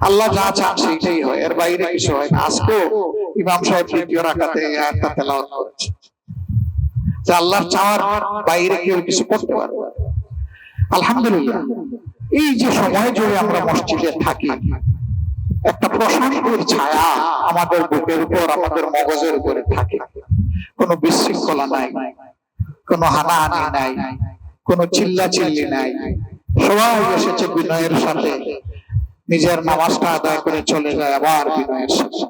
আল্লাহ যা চান সেইটাই হয়, এর বাইরে কিছু হয় না। আজকেও ইমাম সাহেব দ্বিতীয় রাকাতে এই আয়াতটা তেলাওয়াত করেছে যে আল্লাহর চাওয়ার বাইরে কেউ কিছু করতে পারবে না। আলহামদুলিল্লাহ, এই যে সময় জুড়ে আমরা মসজিদে থাকি, একটা প্রশান্তির ছায়া আমাদের বুকের উপর, আমাদের মগজের উপরে থাকে। কোনো বিশৃঙ্খলা নাই, কোনো হানাহানি নাই, কোনো চিল্লা চিল্লি নাই। সবাই এসেছে বিনয়ের সাথে, নিজের নামাজটা আদায় করে চলে যায় আবার বিনয়ের সাথে।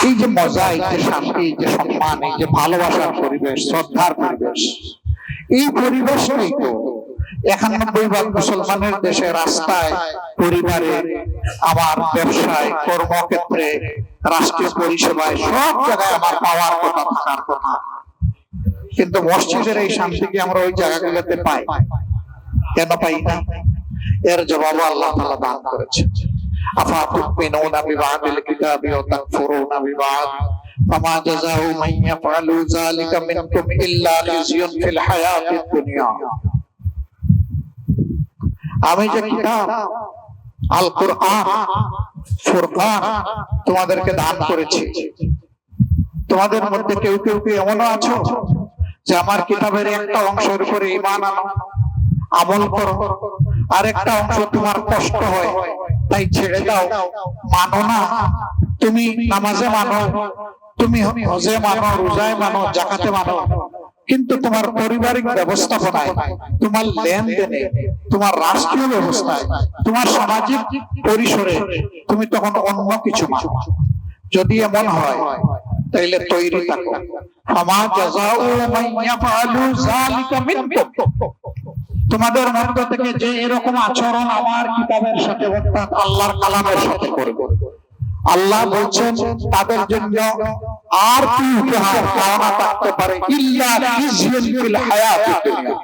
এই যে মজা, এই যে শান্তি, এই যে সম্মান, এই যে ভালোবাসার পরিবেশ, শ্রদ্ধার পরিবেশ, এই পরিবেশটাই তো ৯১% মুসলমানের দেশে রাস্তায়, পরিবারে, আমার ব্যবসায়, কর্মক্ষেত্রে, রাষ্ট্রীয় পরিষেবায়, সব জায়গায় আমার পাওয়ার কথা, থাকার কথা। কিন্তু মসজিদের এই শান্তি কি আমরা ওই জায়গাগুলোতে পাই? কেন পাই না? এর জবাব আল্লাহ তাআলা দান করেছেন। আফাতুমিনুনা বিবাদিল কিতাবি ওয়া তাকফুরুনা বিবাদ ফামা জাযাউ মান ইয়াফআলু যালিকা মিনকুম ইল্লা খিzyun ফিল হায়াতিদ দুনিয়া। আমি যে কিতাব আল কোরআন, ফুরকান তোমাদেরকে দান করেছি, তোমাদের মধ্যে কেউ কেউ কি এমনও আছো যে আমার কিতাবের একটা অংশের উপরে ঈমান আনো, আমল করো, আর একটা অংশ তোমার কষ্ট হয় তাই ছেড়ে দাও, মানো না। তুমি নামাজে মানো, তুমি হজে মানো, রোজায় মানো, যাকাতে মানো, কিন্তু তোমার পারিবারিক ব্যবস্থাপনায়, তোমার লেনদেনে, তোমার রাষ্ট্রীয় ব্যবস্থায়, তোমার সামাজিক পরিসরে তুমি তখন অন্য কিছু মানো। যদি এমন হয় তাইলে তৈরি থাকো। ফামা জাযাউ মান ইয়াফআলু যালিকা মিনকুম, তোমাদের মধ্য থেকে যে এরকম আচরণ আমার কিতাবের সাথে অর্থাৎ আল্লাহর কালামের সাথে করবে, আল্লাহ বলছেন তাদের জন্য আর কি উপহার পাওনা থাকতে পারে, ইল্লা খিzyun ফিল হায়াতিদ দুনিয়া,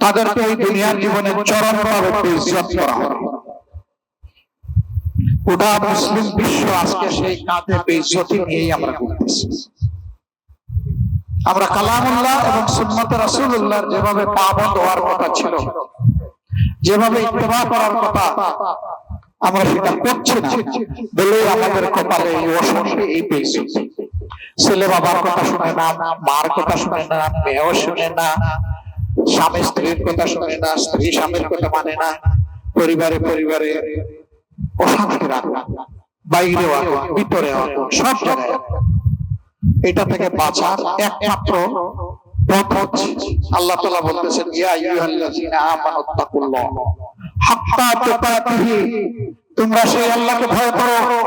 তাদেরকে এই দুনিয়ার জীবনে চরমভাবে বেইজ্জত করা হবে। গোটা মুসলিম বিশ্ব আজকে সেই কাঁধে বেইজ্জতি নিয়েই আমরা ঘুরতেছি। আমরা কালামুল্লাহ এবং সুন্নাতে রাসূলুল্লাহর যেভাবে পাবন্দ হওয়ার কথা ছিল, যেভাবে ইত্তেবা করার কথা, আমরা সেটা করছি না বলেই আমাদের কপালে এই অশান্তি, এই বেইজ্জতি। ছেলে বাবার কথা শুনে না, মার কথা শুনে না, মেয়েও শুনে না, স্বামী স্ত্রীর কথা শুনে না, স্ত্রী স্বামীর কথা মানে না, পরিবারে পরিবারে অশান্তি রাখা, বাইরেও আগুন, ভিতরেও আগুন, সব জায়গায়। এটা থেকে বাঁচার একমাত্র পথ হচ্ছে আল্লাহ তাআলা বলতেছেন, ইয়া আইয়ুহাল্লাযীনা আমানুত্তাকুল্লাহ হাক্কা তুকাতিহি, তোমরা সেই আল্লাহকে ভয় করো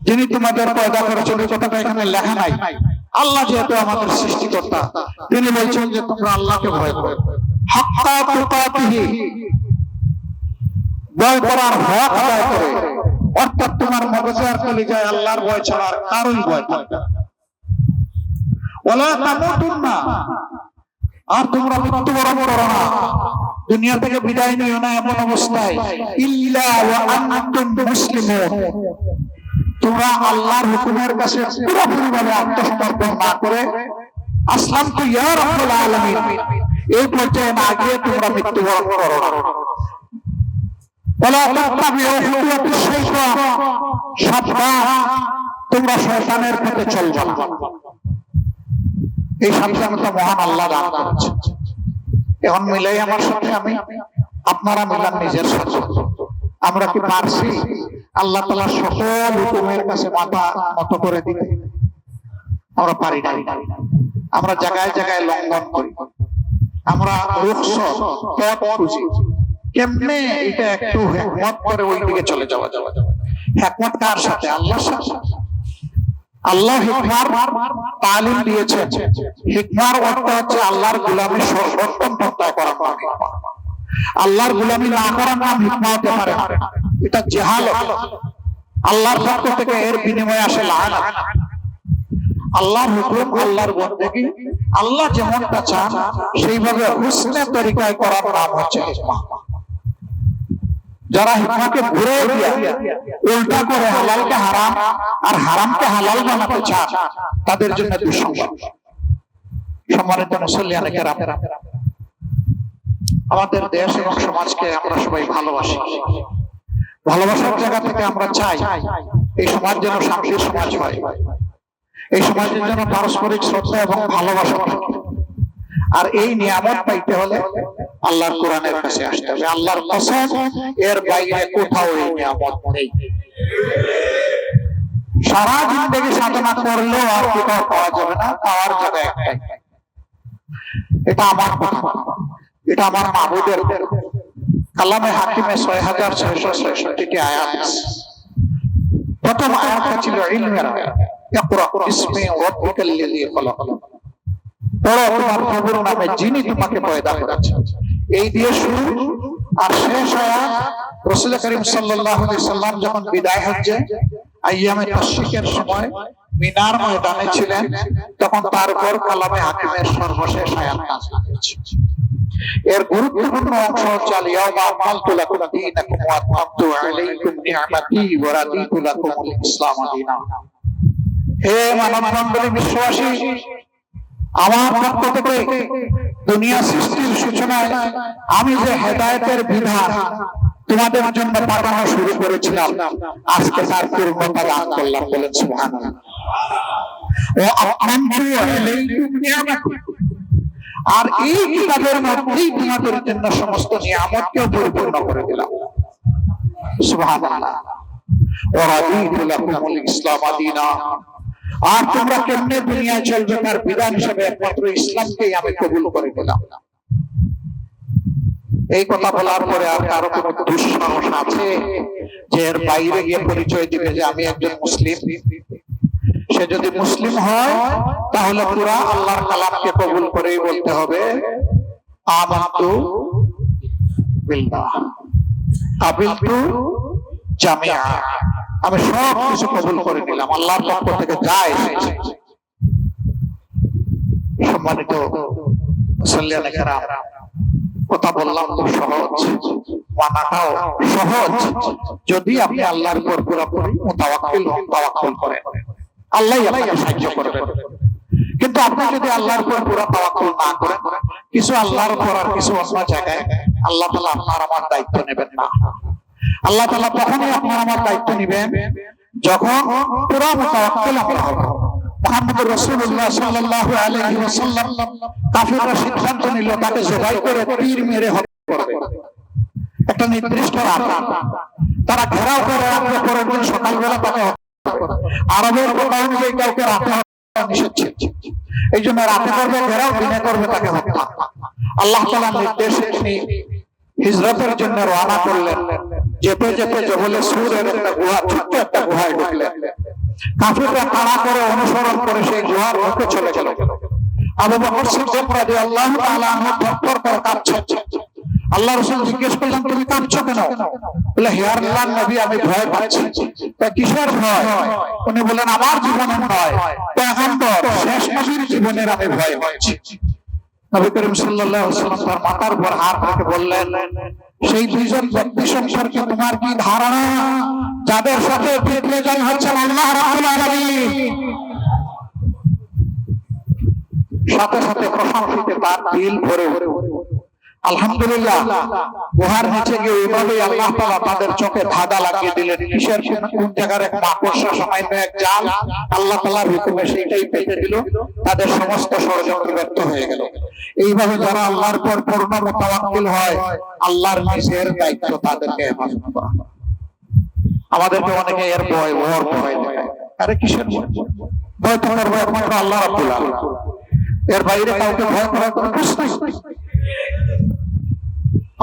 যিনি তোমাদের পয়দা করেছেন। এই কথাটা এখানে লেখা নাই। আল্লাহ যেহেতু আমাদের সৃষ্টিকর্তা, তিনি বলছেন যে তোমরা আল্লাহকে ভয় করো। হাক্কা তুকাতিহি, ভয় করার হক আদায় করে, অর্থাৎ তোমার মগজে আর কলিজায় আল্লাহর ভয় ছাড়া আর কারোই ভয় থাকবে না। ওয়ালা তামুতুন্না, আর তোমরা মৃত্যুবরণ করো না, দুনিয়া থেকে বিদায় নিও না এমন অবস্থায়, ইল্লা ওয়া আনতুম মুসলিমুন, তোমরা আল্লাহর হুকুমের কাছে পুরোপুরিভাবে আত্মসমর্পণ না করে আসলামতু ইয়া রাব্বুল আলামিন এই পর্যায়ে না গিয়ে তোমরা মৃত্যুবরণ করো না। ওয়ালা তাত্তাবিউ খুতুওয়াতিশ শাইতান, সাবধান, তোমরা শয়তানের পথে চলবে না। এই সাবধানতা মহান আল্লাহ দান করেছেন। এখন মিলাই আমার সাথে আমি, আপনারা মিলান নিজের সাথে। আমরা কি পারছি আল্লাহ তাআলা সকল হুকুমের কাছে মাথা নত করে দিতে? আমরা পারি না। আমরা জায়গায় জায়গায় লঙ্ঘন করি, আমরা রুখসত পথ খুঁজি, কেমনে এটা একটু হিকমত করে ওই দিকে চলে যাওয়া। হিকমত কার সাথে? আল্লাহর সাথে। আল্লাহ হিকমার তালিম দিয়েছেন। হিকমার অর্থ হচ্ছে আল্লাহর গোলামি সর্বোত্তম পন্থায় করা। আল্লাহর গোলামি না করার নাম হিকমা হতে পারে না, এটা জাহালত। আল্লাহর পক্ষ থেকে এর বিনিময়ে আসে লানত। আল্লাহর হুকুম, আল্লাহর বন্দেগী, আল্লাহ যেমনটা চান সেইভাবে হুসনে তরিকায় করার নাম হচ্ছে হিকমা। যারা হিকমাকে ঘুরে দিয়ে উল্টা করে হালালকে হারাম আর হারামকে হালাল বানাতে চান, তাদের জন্য দুঃসংবাদ। সম্মানিত মুসল্লিয়ানে কেরাম, আমাদের দেশ এবং সমাজকে আমরা সবাই ভালোবাসি। ভালোবাসার জায়গা থেকে আমরা চাই এই সমাজ যেন শান্তির সমাজ হয়, এই সমাজের জন্য পারস্পরিক শ্রদ্ধা এবং ভালোবাসা থাকে। আর এই নিয়ামত পাইতে হলে আল্লাহর কোরআনের কাছে আসতে হবে। আল্লাহর কসম, এর বাইরে কোথাও এই নিয়ামত নেই। সারা জিন্দেগি সাধনা করলেও আর কোথাও পাওয়া যাবে না, পাওয়ার জায়গা একটাই। এটা আমার কথা, এটা আমার মাহবুবের কালামে হাকিমে ৬৬৬৬টি আয়াত। প্রথম আয়াতটা ছিল ইলমের আয়াত, ইকরা বিসমি রাব্বিকাল্লাযী খলাক, পড়ো তোমার প্রভুর নামে যিনি তোমাকে পয়দা করেছেন। এই দিয়ে শুরু। আর শেষ আয়াত রাসূল করিম সাল্লাল্লাহু আলাইহি সাল্লাম যখন বিদায় হজ্জে আইয়ামে তাশরিকের সময় মিনার ময়দানে ছিলেন, তখন তার উপর কালামে হাকিমের সর্বশেষ আয়াত নাযিল হয়েছে। এর গুরুত্বপূর্ণ অংশ হচ্ছে আল-ইয়াওমা আকমালতু লাকুম দীনাকুম ওয়া আতমামতু আলাইকুম নি'মাতি ওয়া রাদিতু লাকুমুল ইসলাম দীনান। হে মানব মণ্ডলী, বিশ্ববাসী, আমার পক্ষ থেকে দুনিয়া সৃষ্টির সূচনায় আমি যে হেদায়েতের বিধান তোমাদের জন্য পাঠানো শুরু করেছিলাম, আজকে তার পূর্ণতা দান করলাম। বলেন সুবহানাল্লাহ। ওয়া আতমামতু আলাইকুম নি'মাতি, আর এই কিতাবের মধ্যেই তোমাদের জন্য সমস্ত নিয়ামতকে পরিপূর্ণ করে দিলাম। সুবহানাল্লাহ। ওয়া রাদিতু লাকুমুল ইসলাম দীনান, আর তোমরা কেমনে দুনিয়ায় চলবে তার বিধান হিসেবে একমাত্র ইসলামকেই আমি কবুল করে দিলাম। এই কথা বলার পরে আর কারো কোনো দুঃসাহস আছে যে এর বাইরে গিয়ে পরিচয় দিবে যে আমি একজন মুসলিম? সে যদি মুসলিম হয় তাহলে পুরা আল্লাহর কালামকে কবুল করেই বলতে হবে আমানতু বিল্লাহ কাবিলতু জামিআ, আমি সব কিছু কবুল করে নিলাম আল্লাহর পক্ষ থেকে যা এসেছে। সম্মানিত মুসল্লিয়ানে কেরাম, কথা বললাম খুব সহজ, মানাটাও সহজ, যদি আপনি আল্লাহর উপর পুরোপুরি মুতাওয়াক্কিল হন, তাওয়াক্কুল করেন, আল্লাহই আপনাকে সাহায্য করবেন। কিন্তু আপনি যদি আল্লাহর উপর পুরো তাওয়াক্কুল না করেন, কিছু আল্লাহর উপর আর কিছু অন্য জায়গায়, আল্লাহ তাআলা আপনার আমার দায়িত্ব নেবেন না। আল্লাহ তাআলা তখনই আপনার আমার দায়িত্ব নেবেন যখন পুরো মুতাওয়াক্কিল আমরা হব। মুহাম্মদুর রাসূলুল্লাহ সাল্লাল্লাহু আলাইহি ওয়াসাল্লাম কাফিররা সিদ্ধান্ত নিল তাকে জবাই করে তীর মেরে হত্যা করবে। একটা নির্দিষ্ট রাত তারা ঘেরাও করে রাখবে, পরের দিন সকালবেলা তাকে হত্যা করবে। আরবের কথা অনুযায়ী কাউকে রাতে হত্যা নিষেধ ছিল, এই জন্য রাতে করবে ঘেরাও, দিনে করবে তাকে হত্যা। আল্লাহ তাআলার নির্দেশে তিনি হিজরতের জন্য রওনা করলেন। যেতে যেতে জবলে সুরের একটা গুহা, ছোট্ট একটা গুহায় ঢুকলেন। কাফিররা তাড়া করে অনুসরণ করে সেই গুহার মুখে চলে গেল। আবু বকর সিদ্দিক রাদিয়াল্লাহু তাআলা আনহু থরথর করে কাঁপছেন। আল্লাহ রাসূল জিজ্ঞেস করলেন, তুমি কাঁপছো কেন? বলে, হে আল্লাহর নবী, আমি ভয় পাচ্ছি। তা কিসের ভয়? উনি বলেন, আমার জীবনের নয়, পয়গম্বর শেষ নবীর জীবনের আমি ভয় পাচ্ছি। নবী করিম সাল্লাল্লাহু আলাইহি ওয়াসাল্লাম তার মাথার উপর হাত রেখে বললেন, সেই দুইজন ব্যক্তি সম্পর্কে তোমার কি ধারণা যাদের সাথে দেখলে যাই হচ্ছেন আল্লাহ রাব্বুল আলামিন? সাথে সাথে প্রশংসিতে তার দিল ভরে আলহামদুলিল্লাহ। গুহার নিচে গিয়ে এইভাবে আল্লাহ তাআলা তাদের চোখে ধাঁধা লাগিয়ে দিলেন। কিসের কোন জায়গার এক মাকড়সা সামান্য এক জাল, আল্লাহ তাআলার হুকুমে সেইটাই পেতে দিল, তাদের সমস্ত ষড়যন্ত্র ব্যর্থ হয়ে গেল। এইভাবে যারা আল্লাহর উপর পূর্ণ মুতাওয়াক্কিল হয়, আল্লাহর নিজের দায়িত্ব তাদেরকে হেফাজত করা। আমাদেরকে অনেকে এর ভয় দেখায়। আরে কিসের ভয়? ভয় তো করবো একমাত্র আল্লাহ রাব্বুল আলামিন, এর বাইরে কাউকে ভয় করার কোনো প্রশ্ন নেই।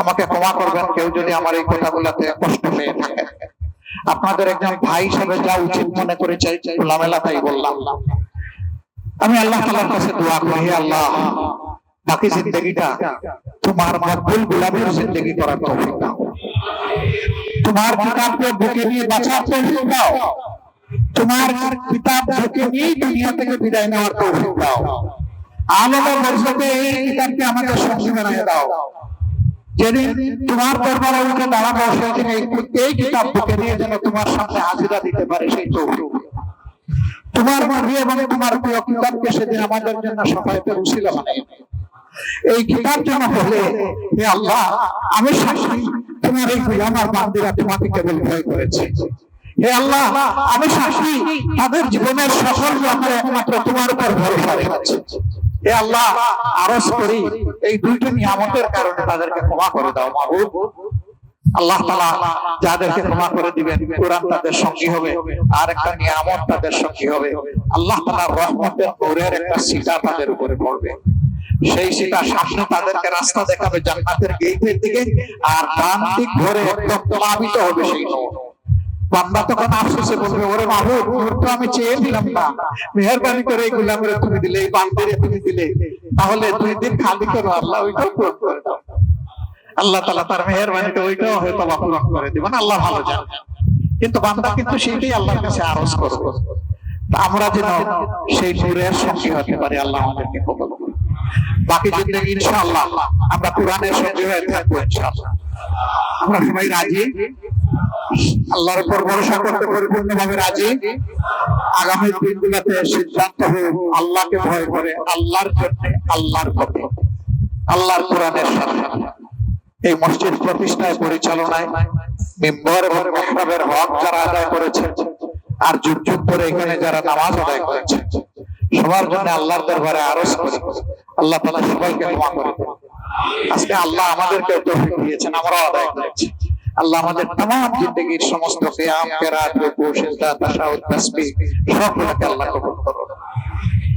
আমাকে ক্ষমা করবেন কেউ যদি আমার এই কথাগুলোতে কষ্ট পেয়ে থাকে। আপনাদের একজন ভাই হিসেবে যা উচিত মনে করে চাই খোলামেলা তাই বললাম। আমি আল্লাহ তাআলার কাছে দোয়া করি, হে আল্লাহ, বাকি জিন্দেগিটা তোমার মকবুল গোলামীর জিন্দেগি করার তৌফিক দাও। তোমার কিতাবকে বুকে নিয়ে বাঁচার তৌফিক দাও। তোমার কিতাব বুকে নিয়ে দুনিয়া থেকে বিদায় নেওয়ার তৌফিক দাও। আলমে মর্যাদায় এই কিতাবকে আমাদের সঙ্গী বানিয়ে দাও। যেদিন তোমার দরবারে উঠে দাঁড়াবো, সেদিন এই কিতাব বুকে নিয়ে যেন তোমার সামনে হাজিরা দিতে পারে সেই তৌফিক। তোমার নবী এবং তোমার প্রিয় কিতাবকে সেদিন আমাদের জন্য শাফায়াতের উসিলা বানিয়ে দাও। এই কিতাব যেন বলে, হে আল্লাহ, আমি সাক্ষী তোমার এই গোলাম আর বান্দিরা তোমাকে কেবল ভয় করেছে। হে আল্লাহ, আমি সাক্ষী তাদের জীবনের সকল ব্যাপারে একমাত্র তোমার উপর ভরসা রেখেছে। হে আল্লাহ, আরজ করি এই দুইটি নিয়ামতের কারণে তাদেরকে ক্ষমা করে দাও মাবুদ। আল্লাহ তাআলা যাদেরকে ক্ষমা করে দিবেন, কোরআন তাদের সঙ্গী হবে, আর একটা নিয়ামত তাদের সঙ্গী হবে। আল্লাহ তাআলার রহমতের নূরের একটা সিটা তাদের উপরে পড়বে। সেই সিটা সামনে তাদেরকে রাস্তা দেখাবে জান্নাতের গেটের দিকে, আর ডান দিক ধরে একদম প্লাবিত হবে সেই নূর। বান্দা তখন আফসোসে বলবে, ওরে মাবুদ, নূর তো আমি চেয়ে দিলাম না, মেহেরবানি করে এই গোলামের তুমি দিলে, এই বান্দিরে তুমি দিলে, তাহলে 2 দিন খালি করো আল্লাহ, ওইটাও পূরণ করে দাও। আল্লাহ তাআলা তার মেহেরবানিতে ওইটাও হয়তো পূরণ করে দিবেন, আল্লাহ ভালো জানেন। কিন্তু বান্দা কিন্তু সেইটাই আল্লাহর কাছে আরজ করবে। আমরা যেন সেই নূরের সঙ্গী হতে পারি, আল্লাহ আমাদেরকে কবুল করুন। বাকি জিন্দেগি ইনশাআল্লাহ আমরা কোরআনের সঙ্গী হয়ে থাকবো ইনশাআল্লাহ। আমরা সবাই রাজি? আল্লাহর উপর ভরসা করতে পরিপূর্ণভাবে রাজি? আগামী দিনগুলোতে সিদ্ধান্ত হোক আল্লাহকে ভয় করে, আল্লাহর জন্য, আল্লাহর পথে, আল্লাহর কোরআনের সাথে। এই মসজিদ প্রতিষ্ঠায়, পরিচালনায়, মিম্বর এবং মেহরাবের হক যারা আদায় করেছে, আর যুগ যুগ ধরে এখানে যারা নামাজ আদায় করেছে, সবার জন্য আল্লাহর দরবারে আরজ করি, আল্লাহ তাআলা সবাইকে ক্ষমা করে দেন। আজকে আল্লাহ আমাদেরকে তৌফিক দিয়েছেন, আমরাও আদায় করেছি। আল্লাহ আমাদের तमाम জিন্দেগীর সমস্ত কিয়াম, কিরাত, রুকু, সিজদা, তাশাহুদ, তাসবিহ সবগুলোকে আল্লাহ কবুল করুন।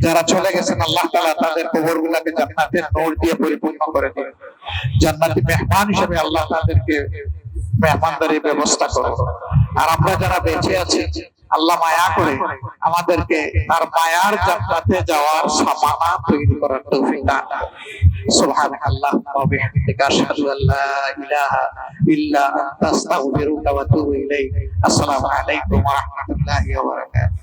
যারা চলে গেছেন আল্লাহ তাআলা তাদের কবরগুলোকে জান্নাতের নূর দিয়ে পরিপূর্ণ করে দিন। জান্নাতি মেহমান হিসেবে আল্লাহ তাদেরকে মেহমানদারির ব্যবস্থা করুন। আর আমরা যারা বেঁচে আছি, আল্লাহ মায়া করে আমাদেরকে তার মায়ার জান্নাতে যাওয়ার সামানা তৈরি করার তৌফিক দান করুন। সুবহানাল্লাহি ওয়া বিহামদিহি, আশহাদু আল্লা ইলাহা ইল্লা আনতা, আস্তাগফিরুকা ওয়া আতুবু ইলাইক। আসসালামু আলাইকুম ওয়া রাহমাতুল্লাহি ওয়া বারাকাতুহু।